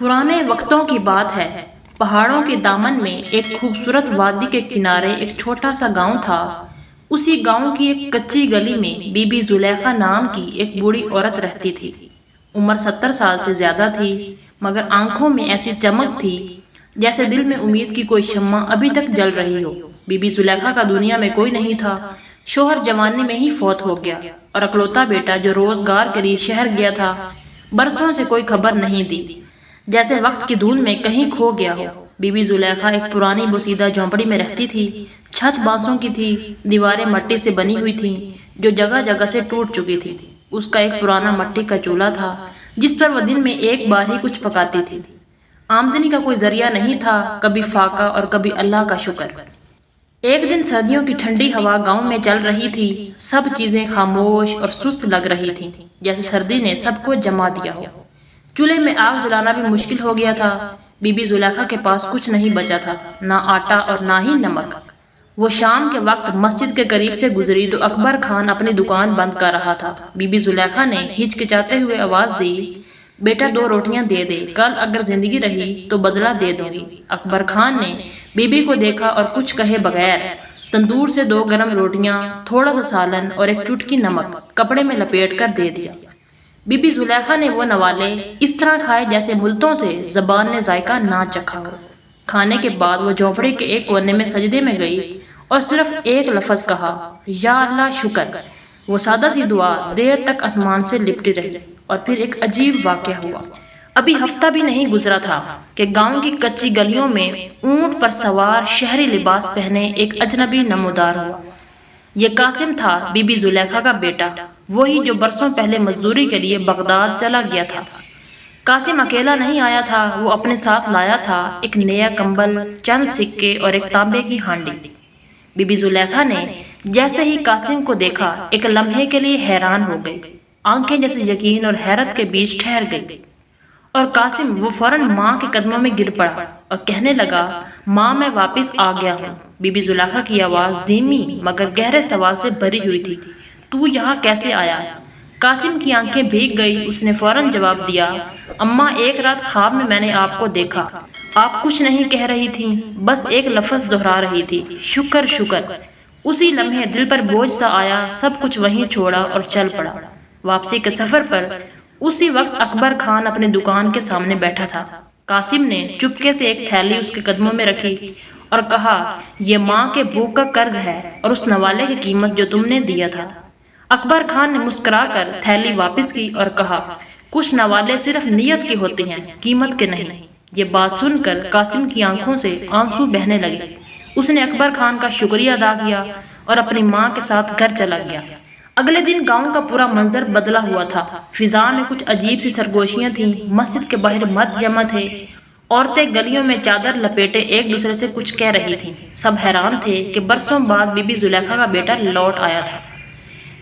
پرانے وقتوں کی بات ہے۔ پہاڑوں کے دامن میں ایک خوبصورت وادی کے کنارے ایک چھوٹا سا گاؤں تھا۔ اسی گاؤں کی ایک کچی گلی میں بی بی زلیخا نام کی ایک بوڑھی عورت رہتی تھی۔ عمر 70 سال سے زیادہ تھی، مگر آنکھوں میں ایسی چمک تھی جیسے دل میں امید کی کوئی شمع ابھی تک جل رہی ہو۔ بی بی زلیخا کا دنیا میں کوئی نہیں تھا۔ شوہر جوانی میں ہی فوت ہو گیا اور اکلوتا بیٹا جو روزگار کے لیے شہر گیا تھا، برسوں سے کوئی خبر نہیں دی، جیسے وقت کی دھول میں کہیں کھو گیا ہو۔ بی بی زلیخا ایک پرانی بوسیدہ جھونپڑی میں رہتی تھی۔ چھت بانسوں کی تھی، دیواریں مٹی سے بنی ہوئی تھیں جو جگہ جگہ سے ٹوٹ چکی تھی۔ اس کا ایک پرانا مٹی کا چولہا تھا جس پر وہ دن میں ایک بار ہی کچھ پکاتی تھی۔ آمدنی کا کوئی ذریعہ نہیں تھا، کبھی فاقہ اور کبھی اللہ کا شکر۔ ایک دن سردیوں کی ٹھنڈی ہوا گاؤں میں چل رہی تھی۔ سب چیزیں خاموش اور سست لگ رہی تھیں، جیسے سردی نے سب کو جما دیا ہو۔ چولہے میں آگ جلانا بھی مشکل ہو گیا تھا۔ بی بی زلیخا کے پاس کچھ نہیں بچا تھا، نہ آٹا اور نہ ہی نمک۔ وہ شام کے وقت مسجد کے قریب سے گزری تو اکبر خان اپنی دکان بند کر رہا تھا۔ بی بی زلیخا نے ہچکچاتے ہوئے آواز دی، بیٹا 2 روٹیاں دے دے، کل اگر زندگی رہی تو بدلہ دے دوں گی۔ اکبر خان نے بی بی کو دیکھا اور کچھ کہے بغیر تندور سے 2 گرم روٹیاں، تھوڑا سا سالن اور ایک چٹکی نمک کپڑے میں لپیٹ کر دے دیا۔ بی بی زلیخا نے وہ نوالے اس طرح کھائے جیسے ملتوں سے زبان نے ذائقہ نہ چکھا ہو۔ کھانے کے بعد وہ جھونپڑی کے ایک کونے میں سجدے میں گئی اور صرف ایک لفظ کہا، یا اللہ شکر۔ وہ سادہ سی دعا دیر تک آسمان سے لپٹی رہی اور پھر ایک عجیب واقعہ ہوا۔ ابھی ہفتہ بھی نہیں گزرا تھا کہ گاؤں کی کچی گلیوں میں اونٹ پر سوار شہری لباس پہنے ایک اجنبی نمودار ہوا۔ یہ قاسم تھا، بی بی زلیخا کا بیٹا، وہی جو برسوں پہلے مزدوری کے لیے بغداد چلا گیا تھا۔ قاسم اکیلا نہیں آیا تھا، وہ اپنے ساتھ لایا تھا ایک نیا کمبل، چند سکے اور ایک تانبے کی ہانڈی۔ بی بی زلیخا نے جیسے ہی قاسم کو دیکھا ایک لمحے کے لیے حیران ہو گئی، آنکھیں جیسے یقین اور حیرت کے بیچ ٹھہر گئی۔ اور قاسم وہ فوراً ماں کے قدموں میں گر پڑا اور کہنے لگا، ماں میں واپس آ گیا ہوں۔ بی بی زلیخا کی آواز دھیمی مگر گہرے سوال سے بھری ہوئی تھی، تو یہاں کیسے آیا؟ قاسم کی آنکھیں بھیگ گئی، اس نے فوراً جواب دیا، اماں ایک رات خواب میں نے آپ کو دیکھا، آپ کچھ نہیں کہہ رہی تھیں، بس ایک لفظ دہرا رہی تھی، شکر شکر۔ اسی لمحے دل پر بوجھ سا آیا، سب کچھ وہیں چھوڑا اور چل پڑا۔ واپسی کے سفر پر اسی وقت اکبر خان اپنی دکان کے سامنے بیٹھا تھا۔ قاسم نے چپکے سے ایک تھیلی اس کے قدموں میں رکھی اور کہا، یہ ماں کے بھوک کا قرض ہے اور اس نوالے کی قیمت جو تم نے دیا تھا۔ اکبر خان نے مسکرا کر تھیلی واپس کی اور کہا، کچھ نوالے صرف نیت کے ہوتے ہیں، قیمت کے نہیں۔ یہ بات سن کر قاسم کی آنکھوں سے آنسو بہنے لگے۔ اس نے اکبر خان کا شکریہ ادا کیا اور اپنی ماں کے ساتھ گھر چلا گیا۔ اگلے دن گاؤں کا پورا منظر بدلا ہوا تھا۔ فضا میں کچھ عجیب سی سرگوشیاں تھیں، مسجد کے باہر مرد جمع تھے، عورتیں گلیوں میں چادر لپیٹے ایک دوسرے سے کچھ کہہ رہی تھیں۔ سب حیران تھے کہ برسوں بعد بی بی زلیخا کا بیٹا لوٹ آیا تھا،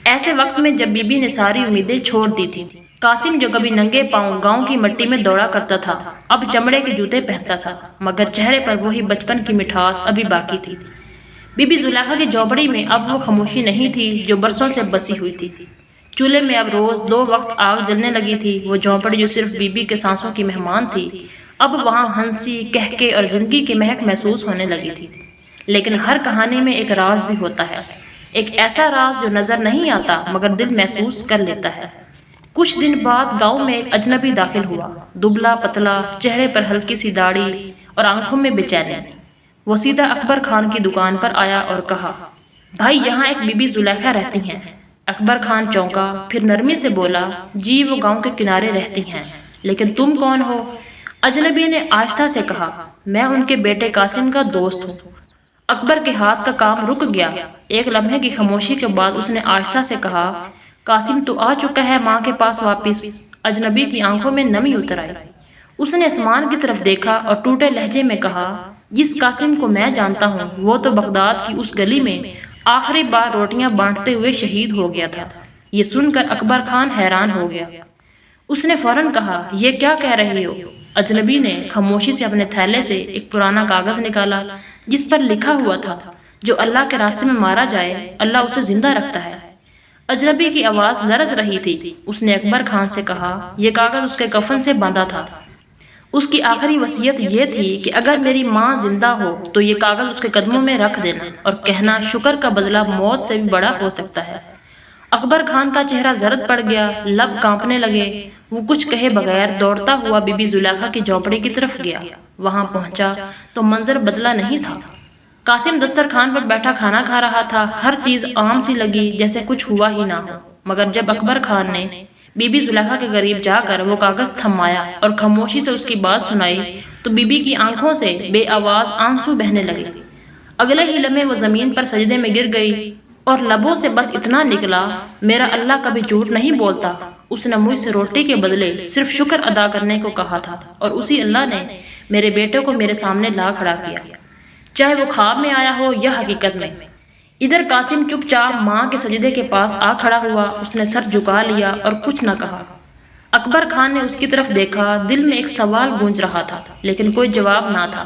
ایسے وقت میں جب بی بی نے ساری امیدیں چھوڑ دی تھیں۔ قاسم جو کبھی ننگے پاؤں گاؤں کی مٹی میں دوڑا کرتا تھا، اب چمڑے کے جوتے پہنتا تھا، مگر چہرے پر وہی بچپن کی مٹھاس ابھی باقی تھی۔ بی بی زلیخا کی جھونپڑی میں اب وہ خاموشی نہیں تھی جو برسوں سے بسی ہوئی تھی۔ چولہے میں اب روز 2 وقت آگ جلنے لگی تھی۔ وہ جھونپڑی جو صرف بی بی کے سانسوں کی مہمان تھی، اب وہاں ہنسی، کہکے اور زندگی کی مہک محسوس ہونے لگی تھی۔ لیکن ہر کہانی میں ایک راز بھی ہوتا ہے، ایک ایسا راز جو نظر نہیں آتا مگر دل محسوس کر لیتا ہے۔ کچھ دن بعد گاؤں میں ایک اجنبی داخل ہوا، دبلا پتلا، چہرے پر ہلکی سی داڑھی اور آنکھوں میں بے چینی۔ وہ سیدھا اکبر خان کی دکان پر آیا اور کہا، بھائی یہاں ایک بی بی زلیخا رہتی ہیں۔ اکبر خان چونکا، پھر نرمی سے بولا، جی وہ گاؤں کے کنارے رہتی ہیں، لیکن تم کون ہو؟ اجنبی نے آہستہ سے کہا، میں ان کے بیٹے قاسم کا دوست ہوں۔ اکبر کے ہاتھ کا کام رک گیا۔ ایک لمحے کی خاموشی کے بعد اس نے آہستہ سے کہا، قاسم تو آ چکا ہے ماں کے پاس واپس۔ اجنبی کی آنکھوں میں نمی اتر آئی۔ اس نے آسمان کی طرف دیکھا اور ٹوٹے لہجے میں کہا، جس قاسم کو میں جانتا ہوں وہ تو بغداد کی اس گلی میں آخری بار روٹیاں بانٹتے ہوئے شہید ہو گیا تھا۔ یہ سن کر اکبر خان حیران ہو گیا۔ اس نے فوراً کہا، یہ کیا کہہ رہے ہو؟ اجنبی نے خاموشی سے اپنے تھیلے سے ایک پرانا کاغذ نکالا جس پر لکھا ہوا تھا، جو اللہ کے راستے میں مارا جائے اللہ اسے زندہ رکھتا ہے۔ اجنبی کی آواز لرز رہی تھی۔ اس نے اکبر خان سے کہا، یہ کاغذ اس کے کفن سے باندھا تھا۔ اس کی آخری وصیت یہ تھی کہ اگر میری ماں زندہ ہو تو یہ کاغذ اس کے قدموں میں رکھ دینا اور کہنا شکر کا بدلہ موت سے بھی بڑا ہو سکتا ہے۔ اکبر خان کا چہرہ زرد پڑ گیا، لب کانپنے لگے۔ وہ کچھ کہے بغیر دوڑتا ہوا بی بی زلیخا کی جھونپڑی کی طرف گیا۔ وہاں پہنچا تو منظر بدلا نہیں تھا۔ قاسم دسترخوان پر بیٹھا کھانا کھا رہا تھا۔ ہر چیز عام سی لگی، جیسے کچھ ہوا ہی نہ ہو، مگر جب اکبر خان نے بی بی زلیخا کے قریب جا کر وہ کاغذ تھمایا اور خاموشی سے اس کی بات سنائی تو بی بی کی آنکھوں سے بے آواز آنسو بہنے لگے۔ اگلے ہی لمحے وہ زمین پر سجدے میں گر گئی اور لبوں سے بس اتنا نکلا، میرا اللہ کبھی جھوٹ نہیں بولتا، اس نے مجھ سے روٹی کے بدلے صرف شکر ادا کرنے کو کہا تھا اور اسی اللہ نے میرے بیٹے کو میرے سامنے لا کھڑا کیا، چاہے وہ خواب میں آیا ہو یا حقیقت میں۔ ادھر قاسم چپ چاپ ماں کے سجدے کے پاس آ کھڑا ہوا۔ اس نے سر جھکا لیا اور کچھ نہ کہا۔ اکبر خان نے اس کی طرف دیکھا، دل میں ایک سوال گونج رہا تھا لیکن کوئی جواب نہ تھا۔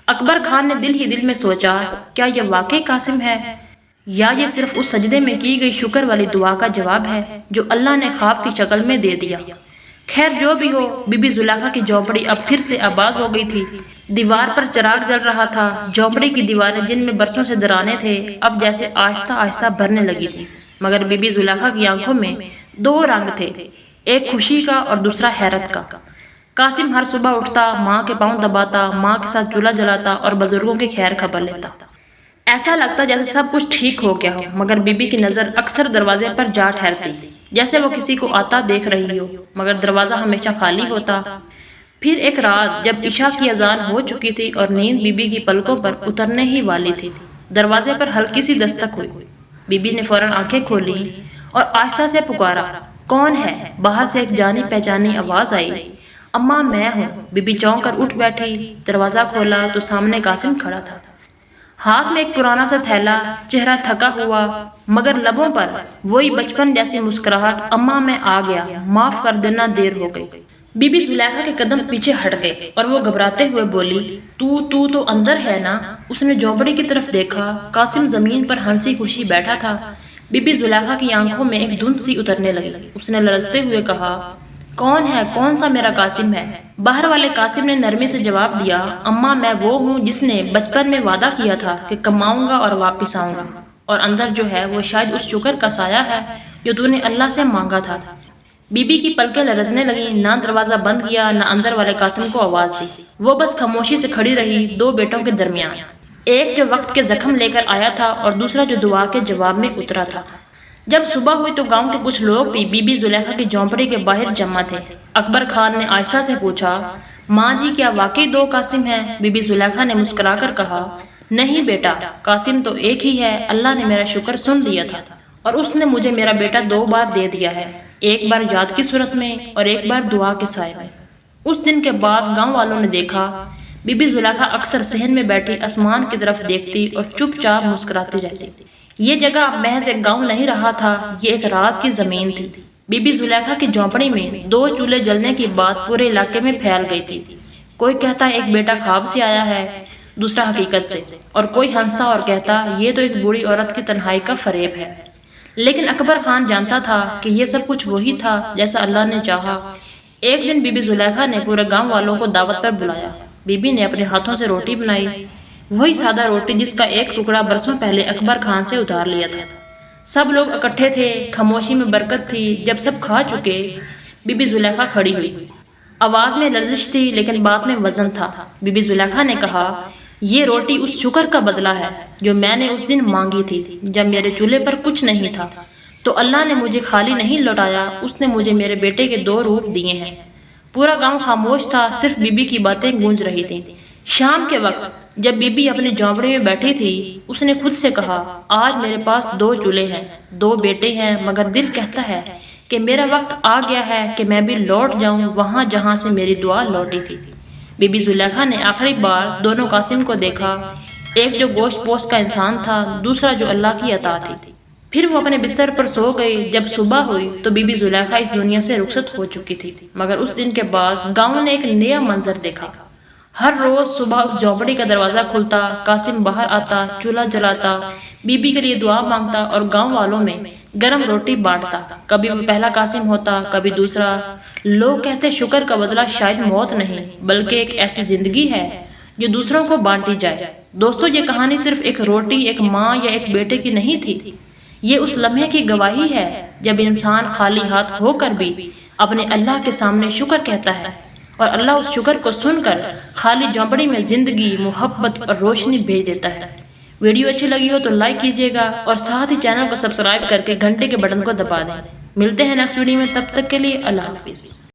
اکبر خان نے دل ہی دل میں سوچا، کیا یہ واقعی قاسم ہے یا یہ صرف اس سجدے میں کی گئی شکر والی دعا کا جواب ہے جو اللہ نے خواب کی شکل میں دے دیا۔ خیر جو بھی ہو، بی بی زلیخا کی جھونپڑی اب پھر سے آباد ہو گئی تھی۔ دیوار پر چراغ جل رہا تھا۔ جھونپڑی کی دیواریں جن میں برسوں سے درانے تھے اب جیسے آہستہ آہستہ بھرنے لگی تھی، مگر بی بی زلیخا کی آنکھوں میں دو رنگ تھے، ایک خوشی کا اور دوسرا حیرت کا۔ قاسم ہر صبح اٹھتا، ماں کے پاؤں دباتا، ماں کے ساتھ چولہا جلاتا اور بزرگوں کی خیر خبر لیتا۔ ایسا لگتا جیسے سب کچھ ٹھیک ہو گیا ہو، مگر بی بی کی نظر اکثر دروازے پر جا ٹھہرتی، جیسے وہ کسی کو آتا دیکھ رہی ہو، مگر دروازہ ہمیشہ خالی ہوتا۔ پھر ایک رات جب عشاء کی اذان ہو چکی تھی اور نیند بی بی کی پلکوں پر اترنے ہی والی تھی، دروازے پر ہلکی سی دستک ہوئی۔ بی بی نے فوراً آنکھیں کھولیں اور آہستہ سے پکارا، کون ہے؟ باہر سے ایک جانی پہچانی آواز آئی، اماں میں ہوں۔ بی بی چونک کر اٹھ بیٹھی، دروازہ کھولا تو سامنے قاسم کھڑا تھا، ہاتھ میں ایک پرانا سا تھیلا، چہرہ تھکا ہوا مگر لبوں پر وہی بچپن جیسی مسکراہٹ، اماں میں آ گیا، معاف کر دینا، دیر ہو گئی۔ بی بی زلیخا کے قدم پیچھے ہٹ گئے اور وہ گھبراتے ہوئے بولی، تو اندر ہے نا؟ اس نے جھونپڑی کی طرف دیکھا، قاسم زمین پر ہنسی خوشی بیٹھا تھا۔ بی بی زلیخا کی آنکھوں میں ایک دھند سی اترنے لگی۔ اس نے لرزتے ہوئے کہا، کون ہے؟ کون سا میرا قاسم ہے؟ باہر والے قاسم نے نرمی سے جواب دیا، اماں میں وہ ہوں جس نے بچپن میں وعدہ کیا تھا کہ کماؤں گا اور واپس آؤں گا، اور اندر جو ہے وہ شاید اس شکر کا سایہ ہے جو تو نے اللہ سے مانگا تھا۔ بی بی کی پلکیں لرزنے لگیں، نہ دروازہ بند کیا نہ اندر والے قاسم کو آواز دی، وہ بس خاموشی سے کھڑی رہی دو بیٹوں کے درمیان، ایک جو وقت کے زخم لے کر آیا تھا اور دوسرا جو دعا کے جواب میں اترا تھا۔ جب صبح ہوئی تو گاؤں کے کچھ لوگ بھی بی بی زلیخا کی جھونپڑی کے باہر جمع تھے۔ اکبر خان نے عائشہ سے پوچھا، ماں جی کیا واقعی دو قاسم ہیں؟ بی بی زلیخا نے مسکرا کر کہا، نہیں بیٹا، قاسم تو ایک ہی ہے، اللہ نے میرا شکر سن لیا تھا اور اس نے مجھے میرا بیٹا دو بار دے دیا ہے، ایک بار یاد کی صورت میں اور ایک بار دعا کے سائے میں۔ اس دن کے بعد گاؤں والوں نے دیکھا بی بی زلیخا اکثر صحن میں بیٹھی آسمان کی طرف دیکھتی اور چپ چاپ مسکراتی رہتی۔ یہ جگہ اب محض ایک گاؤں نہیں رہا تھا، یہ ایک راز کی زمین تھی۔ بی بی زلیخا کی جھونپڑی میں دو چولہے جلنے کی بات پورے علاقے میں پھیل گئی تھی۔ کوئی کہتا ایک بیٹا خواب سے آیا ہے، دوسرا حقیقت سے، اور کوئی ہنستا اور کہتا یہ تو ایک بوڑھی عورت کی تنہائی کا فریب ہے۔ لیکن اکبر خان جانتا تھا کہ یہ سب کچھ وہی تھا جیسا اللہ نے چاہا۔ ایک دن بی بی زلیخا نے پورے گاؤں والوں کو دعوت پر بلایا۔ بی بی نے اپنے ہاتھوں سے روٹی بنائی، وہی سادہ روٹی جس کا ایک ٹکڑا برسوں پہلے اکبر خان سے ادھار لیا تھا۔ سب لوگ اکٹھے تھے، خاموشی میں برکت تھی۔ جب سب کھا چکے، بی بی زلیخا کھڑی ہوئی، آواز میں لرزش تھی لیکن بات میں وزن تھا۔ بی بی زلیخا نے کہا، یہ روٹی اس شکر کا بدلہ ہے جو میں نے اس دن مانگی تھی جب میرے چولہے پر کچھ نہیں تھا، تو اللہ نے مجھے خالی نہیں لوٹایا، اس نے مجھے میرے بیٹے کے دو روپ دیے ہیں۔ پورا گاؤں خاموش تھا، صرف بی بی کی باتیں گونج رہی تھیں۔ شام کے وقت جب بی بی اپنی جھونپڑی میں بیٹھی تھی، اس نے خود سے کہا، آج میرے پاس دو چولہے ہیں، دو بیٹے ہیں، مگر دل کہتا ہے کہ میرا وقت آ گیا ہے کہ میں بھی لوٹ جاؤں وہاں جہاں سے میری دعا لوٹی تھی۔ بی بی زلیخا نے آخری بار دونوں قاسم کو دیکھا، ایک جو گوشت پوست کا انسان تھا، دوسرا جو اللہ کی عطا تھی۔ پھر وہ اپنے بستر پر سو گئی۔ جب صبح ہوئی تو بی بی زلیخا اس دنیا سے رخصت ہو چکی تھی، مگر اس دن کے بعد گاؤں نے ایک نیا منظر دیکھا۔ ہر روز صبح اس جھونپڑی کا دروازہ کھلتا، قاسم باہر آتا، چولہا جلاتا، بی بی کے لیے دعا مانگتا اور گاؤں والوں میں گرم روٹی بانٹتا۔ کبھی وہ پہلا قاسم ہوتا، کبھی دوسرا۔ لوگ کہتے شکر کا بدلہ شاید موت نہیں بلکہ ایک ایسی زندگی ہے جو دوسروں کو بانٹی جائے۔ دوستو، یہ کہانی صرف ایک روٹی، ایک ماں یا ایک بیٹے کی نہیں تھی، یہ اس لمحے کی گواہی ہے جب انسان خالی ہاتھ ہو کر بھی اپنے اللہ کے سامنے شکر کہتا ہے اور اللہ اس شکر کو سن کر خالی جھونپڑی میں زندگی، محبت اور روشنی بھیج دیتا ہے۔ ویڈیو اچھی لگی ہو تو لائک کیجیے گا اور ساتھ ہی چینل کو سبسکرائب کر کے گھنٹے کے بٹن کو دبا دیں۔ ملتے ہیں نیکسٹ ویڈیو میں، تب تک کے لیے اللہ حافظ۔